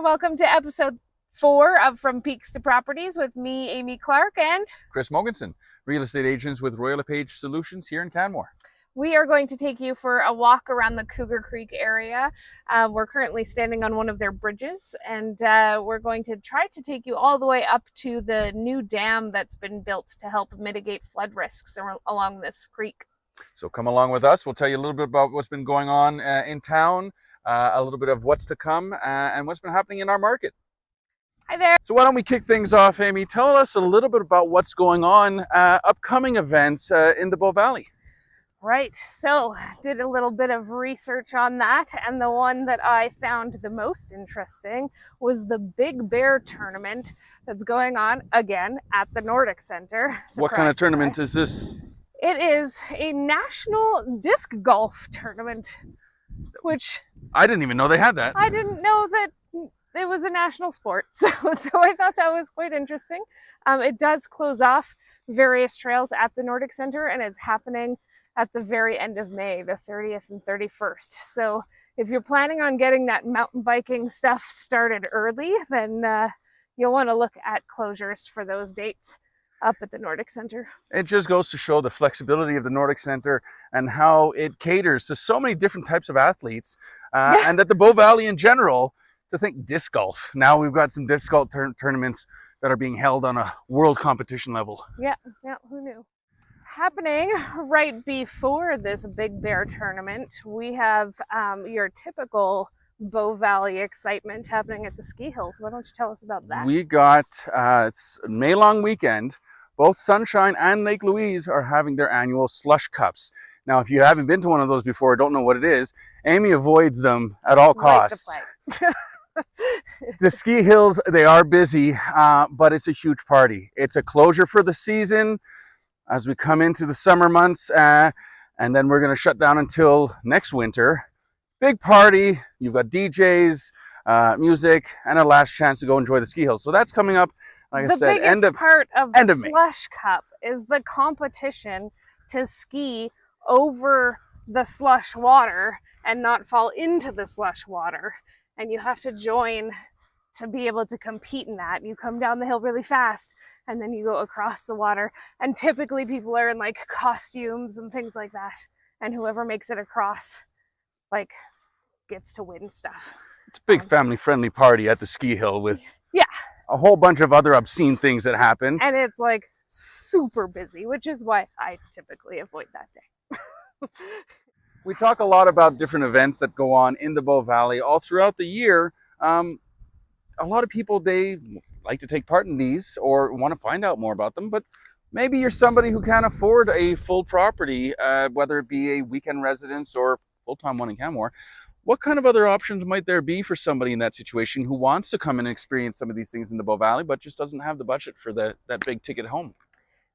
there. Welcome to episode 4 of From Peaks to Properties with me, Amy Clark, and Chris Mogensen, real estate agents with Royal LePage Solutions here in Canmore. we are going to take you for a walk around the Cougar Creek area. We're currently standing on one of their bridges, and we're going to try to take you all the way up to the new dam that's been built to help mitigate flood risks along this creek. So come along with us. We'll tell you a little bit about what's been going on in town, a little bit of what's to come, and what's been happening in our market. Hi there. So why don't we kick things off, Amy? Tell us a little bit about what's going on, upcoming events in the Bow Valley. Right, so did a little bit of research on that, and the one that I found the most interesting was the Big Bear tournament that's going on again at the Nordic Centre. What kind of tournament is this? It is a national disc golf tournament, which I didn't even know they had that. I didn't know that it was a national sport, so I thought that was quite interesting. It does close off various trails at the Nordic Centre, and it's happening at the very end of May, the 30th and 31st. So if you're planning on getting that mountain biking stuff started early, then you'll want to look at closures for those dates up at the Nordic Centre. It just goes to show the flexibility of the Nordic Centre and how it caters to so many different types of athletes, and that the Bow Valley in general, to think disc golf. Now we've got some disc golf tournaments that are being held on a world competition level. Yeah, who knew? Happening right before this Big Bear tournament, we have your typical Bow Valley excitement happening at the ski hills. Why don't you tell us about that? We got it's May long weekend. Both Sunshine and Lake Louise are having their annual slush cups. Now, if you haven't been to one of those before, don't know what it is, Amy avoids them at all costs. The ski hills, they are busy, but it's a huge party. It's a closure for the season as we come into the summer months, and then we're going to shut down until next winter. Big party. You've got DJs, music, and a last chance to go enjoy the ski hills. So that's coming up, like I said, end of the May. Slush Cup is the competition to ski over the slush water and not fall into the slush water. And you have to join to be able to compete in that. You come down the hill really fast, and then you go across the water. And typically people are in like costumes and things like that. And whoever makes it across, like, gets to win stuff. It's a big family-friendly party at the ski hill with a whole bunch of other obscene things that happen. And it's like super busy, which is why I typically avoid that day. We talk a lot about different events that go on in the Bow Valley all throughout the year. A lot of people, they like to take part in these or want to find out more about them, but maybe you're somebody who can't afford a full property, whether it be a weekend residence or full-time one in Canmore. What kind of other options might there be for somebody in that situation who wants to come and experience some of these things in the Bow Valley, but just doesn't have the budget for that big ticket home?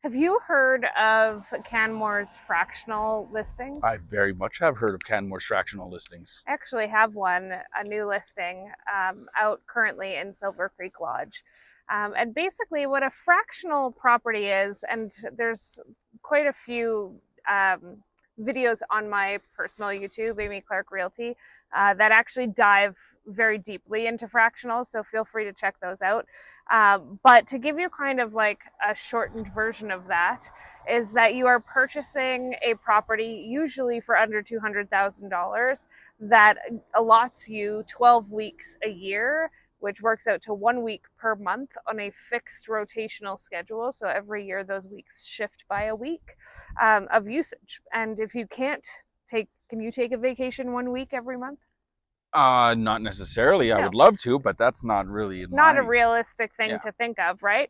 Have you heard of Canmore's fractional listings? I very much have heard of Canmore's fractional listings. I actually have a new listing out currently in Silver Creek Lodge. And basically what a fractional property is, and there's quite a few videos on my personal YouTube, Amy Clark Realty, that actually dive very deeply into fractionals, so feel free to check those out. But to give you kind of like a shortened version of that, is that you are purchasing a property usually for under $200,000 that allots you 12 weeks a year, which works out to 1 week per month on a fixed rotational schedule. So every year those weeks shift by a week of usage. And if you can't can you take a vacation 1 week every month? Not necessarily. No. I would love to, but that's not really a realistic thing to think of, right?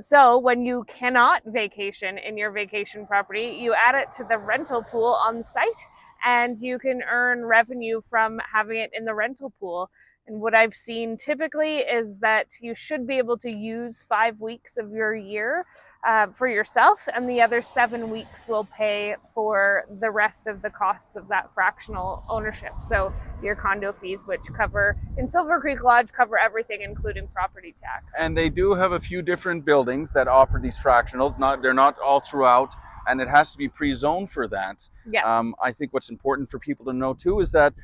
So when you cannot vacation in your vacation property, you add it to the rental pool on site, and you can earn revenue from having it in the rental pool. And what I've seen typically is that you should be able to use 5 weeks of your year for yourself, and the other 7 weeks will pay for the rest of the costs of that fractional ownership. So your condo fees, which cover, in Silver Creek Lodge, cover everything, including property tax. And they do have a few different buildings that offer these fractionals. They're not all throughout, and it has to be pre-zoned for that. Yeah. I think what's important for people to know too is that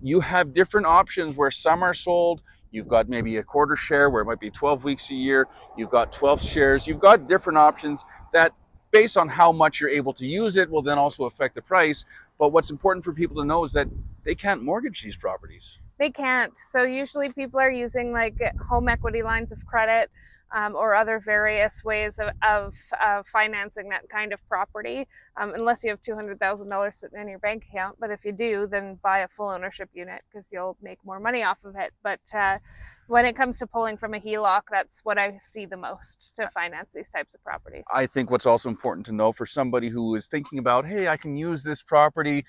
you have different options where some are sold. You've got maybe a quarter share where it might be 12 weeks a year. You've got 12 shares. You've got different options that, based on how much you're able to use it, will then also affect the price. But what's important for people to know is that they can't mortgage these properties. They can't. So usually people are using like home equity lines of credit, or other various ways of financing that kind of property, unless you have $200,000 sitting in your bank account. But if you do, then buy a full ownership unit because you'll make more money off of it. But when it comes to pulling from a HELOC, that's what I see the most to finance these types of properties. I think what's also important to know for somebody who is thinking about, hey, I can use this property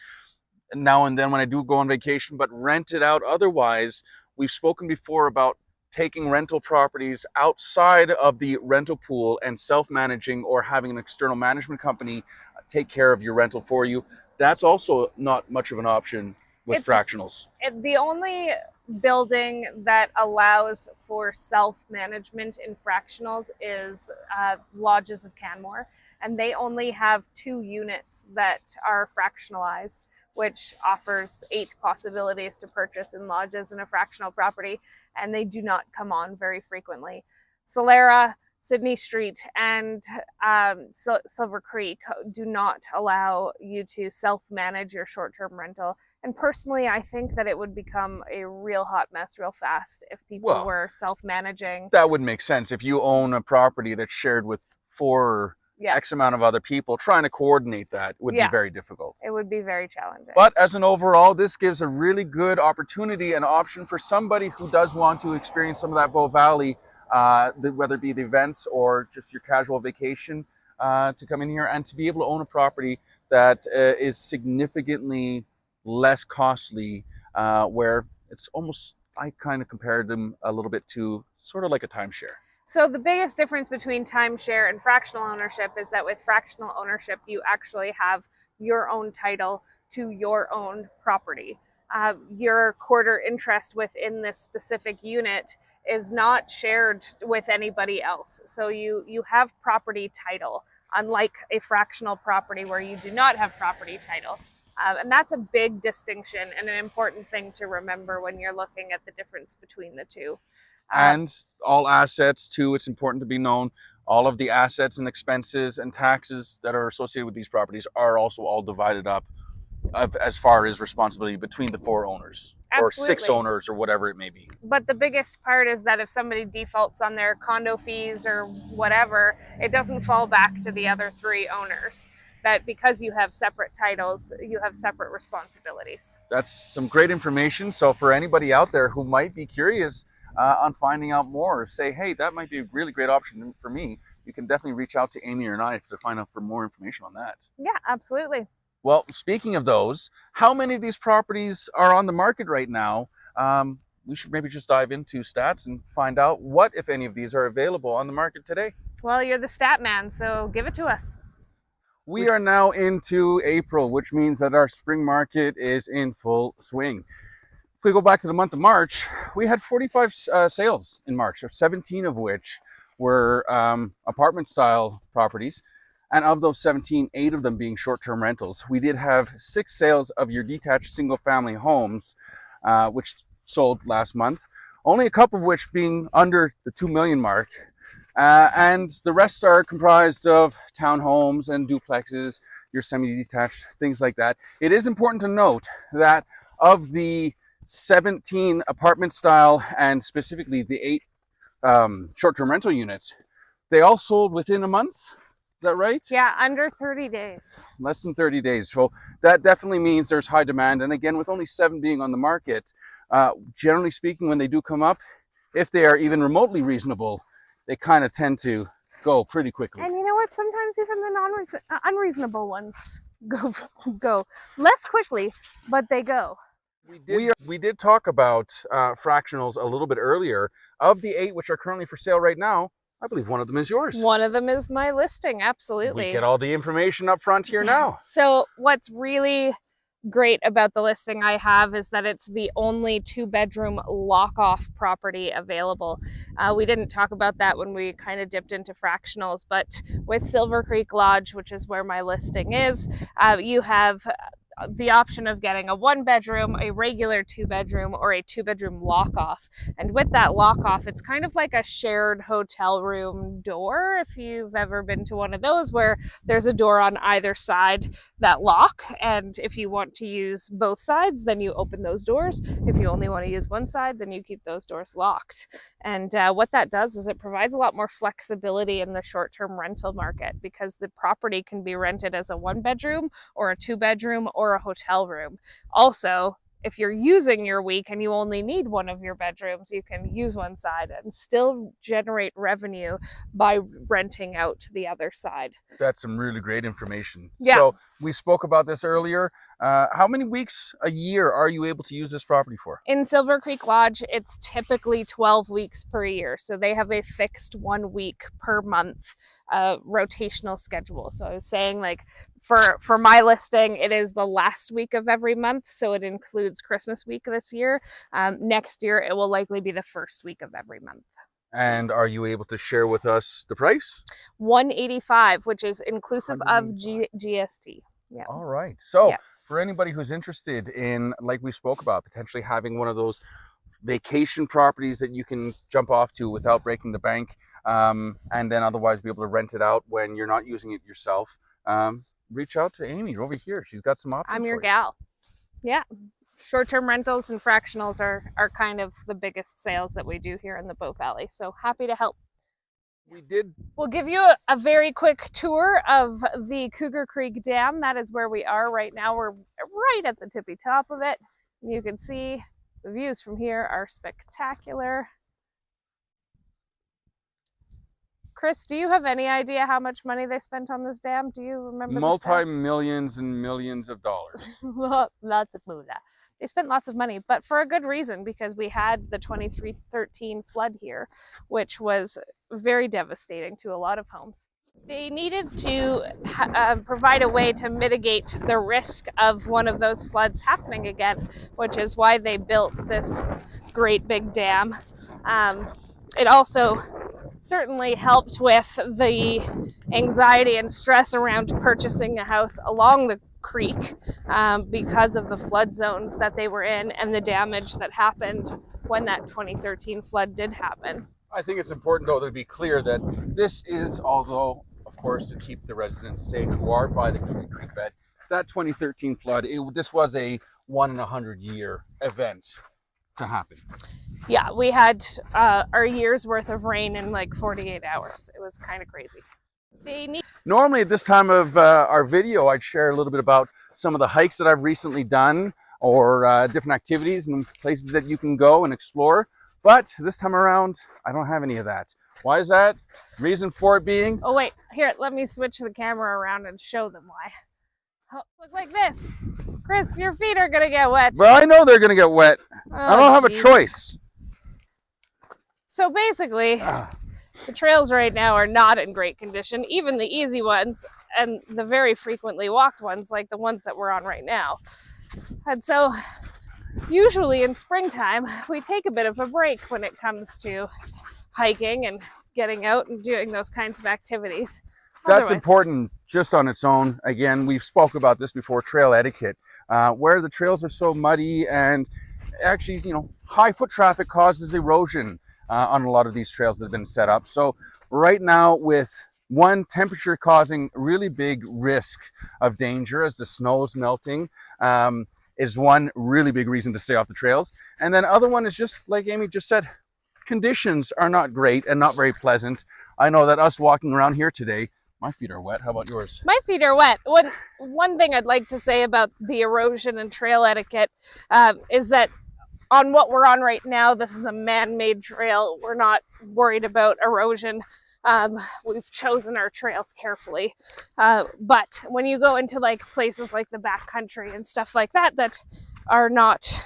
now and then when I do go on vacation, but rent it out otherwise. We've spoken before about taking rental properties outside of the rental pool and self-managing, or having an external management company take care of your rental for you. That's also not much of an option with fractionals. The only building that allows for self-management in fractionals is lodges of Canmore, and they only have 2 units that are fractionalized, which offers 8 possibilities to purchase in lodges in a fractional property, and they do not come on very frequently. Solera, Sydney Street, and Silver Creek do not allow you to self-manage your short-term rental. And personally, I think that it would become a real hot mess real fast if people were self-managing. That would make sense. If you own a property that's shared with 4 X amount of other people, trying to coordinate that would be very difficult. It would be very challenging. But as an overall, this gives a really good opportunity and option for somebody who does want to experience some of that Bow Valley, whether it be the events or just your casual vacation, to come in here and to be able to own a property that is significantly less costly, where it's almost, I kind of compared them a little bit to sort of like a timeshare. So the biggest difference between timeshare and fractional ownership is that with fractional ownership, you actually have your own title to your own property. Your quarter interest within this specific unit is not shared with anybody else. So you have property title, unlike a fractional property where you do not have property title. And that's a big distinction and an important thing to remember when you're looking at the difference between the two. And all assets too, it's important to be known, all of the assets and expenses and taxes that are associated with these properties are also all divided up as far as responsibility between the 4 owners. Absolutely. Or 6 owners, or whatever it may be. But the biggest part is that if somebody defaults on their condo fees or whatever, it doesn't fall back to the other 3 owners. That because you have separate titles, you have separate responsibilities. That's some great information. So for anybody out there who might be curious on finding out more, say, hey, that might be a really great option for me, you can definitely reach out to Amy or I to find out for more information on that. Yeah, absolutely. Well, speaking of those, how many of these properties are on the market right now? We should maybe just dive into stats and find out what, if any of these, are available on the market today. Well, you're the stat man, so give it to us. We are now into April, which means that our spring market is in full swing. If we go back to the month of March, we had 45 sales in March, 17 of which were apartment style properties. And of those 17, 8 of them being short-term rentals. We did have 6 sales of your detached single-family homes, which sold last month. Only a couple of which being under the 2 million mark. And the rest are comprised of townhomes and duplexes, your semi-detached, things like that. It is important to note that of the 17 apartment style and specifically the 8 short-term rental units, they all sold within a month. Is that right? Yeah, under 30 days. Less than 30 days. So that definitely means there's high demand. And again, with only 7 being on the market, generally speaking, when they do come up, if they are even remotely reasonable, they kind of tend to go pretty quickly. And you know what? Sometimes even the unreasonable ones go less quickly, but they go. We did talk about fractionals a little bit earlier. Of the 8 which are currently for sale right now, I believe one of them is yours. One of them is my listing, absolutely. We get all the information up front here now. So what's really great about the listing I have is that it's the only 2-bedroom lock-off property available. We didn't talk about that when we kind of dipped into fractionals, but with Silver Creek Lodge, which is where my listing is, you have the option of getting a 1-bedroom, a regular 2-bedroom, or a 2-bedroom lock-off. And with that lock-off, it's kind of like a shared hotel room door, if you've ever been to one of those, where there's a door on either side that lock. And if you want to use both sides, then you open those doors. If you only want to use one side, then you keep those doors locked. And what that does is it provides a lot more flexibility in the short-term rental market, because the property can be rented as a 1-bedroom or a 2-bedroom or a hotel room. Also, if you're using your week and you only need one of your bedrooms, you can use one side and still generate revenue by renting out the other side. That's some really great information. Yeah. So we spoke about this earlier. How many weeks a year are you able to use this property for? In Silver Creek Lodge, it's typically 12 weeks per year. So they have a fixed 1 week per month rotational schedule. So I was saying, like, for my listing, it is the last week of every month. So it includes Christmas week this year. Next year, it will likely be the first week of every month. And are you able to share with us the price? $185, which is inclusive of GST. Yeah. All right. So yeah. For anybody who's interested in, like we spoke about, potentially having one of those vacation properties that you can jump off to without breaking the bank, and then otherwise be able to rent it out when you're not using it yourself, reach out to Amy over here. She's got some options. I'm your for you. gal. Yeah. Short-term rentals and fractionals are kind of the biggest sales that we do here in the Bow Valley. So happy to help. We'll give you a very quick tour of the Cougar Creek Dam. That is where we are right now. We're right at the tippy top of it. You can see the views from here are spectacular. Chris, do you have any idea how much money they spent on this dam? Do you remember? Multi-millions and millions of dollars. Lots of moolah. They spent lots of money, but for a good reason, because we had the 2013 flood here, which was very devastating to a lot of homes. They needed to provide a way to mitigate the risk of one of those floods happening again, which is why they built this great big dam. It also certainly helped with the anxiety and stress around purchasing a house along the creek because of the flood zones that they were in and the damage that happened when that 2013 flood did happen. I think it's important, though, to be clear that this is, although, of course, to keep the residents safe who are by the creek bed, that 2013 flood, this was a 1 in 100 year event to happen. Yeah, we had our year's worth of rain in like 48 hours. It was kind of crazy. Normally at this time of our video, I'd share a little bit about some of the hikes that I've recently done, or different activities and places that you can go and explore. But this time around, I don't have any of that. Why is that? Reason for it being... Oh wait, here, let me switch the camera around and show them why. Oh, look like this. Chris, your feet are gonna get wet. Well, I know they're gonna get wet. Oh, I don't have a choice. So basically, the trails right now are not in great condition, even the easy ones and the very frequently walked ones, like the ones that we're on right now. And so usually in springtime, we take a bit of a break when it comes to hiking and getting out and doing those kinds of activities. That's important just on its own. Again, we've spoke about this before, trail etiquette, where the trails are so muddy, and actually, you know, high foot traffic causes erosion on a lot of these trails that have been set up. So right now, with one, temperature causing really big risk of danger as the snow is melting, is one really big reason to stay off the trails. And then other one is just like Amy just said, conditions are not great and not very pleasant. I know that us walking around here today, my feet are wet. How about yours? My feet are wet. One thing I'd like to say about the erosion and trail etiquette is that on what we're on right now, this is a man-made trail. We're not worried about erosion. We've chosen our trails carefully. But when you go into like places like the backcountry and stuff like that, that are not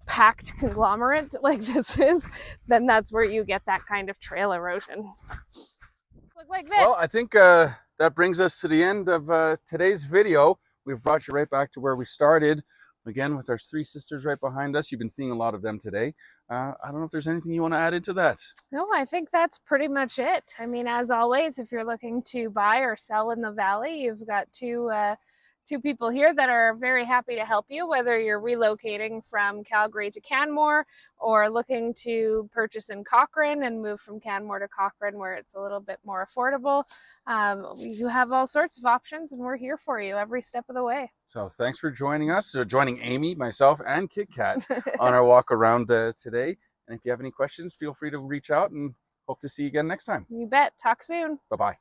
packed conglomerate like this is, then that's where you get that kind of trail erosion. Look like this. Well, I think that brings us to the end of today's video. We've brought you right back to where we started. Again, with our three sisters right behind us. You've been seeing a lot of them today. I don't know if there's anything you want to add into that. No, I think that's pretty much it. I mean, as always, if you're looking to buy or sell in the valley, you've got two two people here that are very happy to help you, whether you're relocating from Calgary to Canmore or looking to purchase in Cochrane and move from Canmore to Cochrane where it's a little bit more affordable. You have all sorts of options and we're here for you every step of the way. So thanks for joining us, joining Amy, myself, and Kit Kat on our walk around today. And if you have any questions, feel free to reach out and hope to see you again next time. You bet. Talk soon. Bye-bye.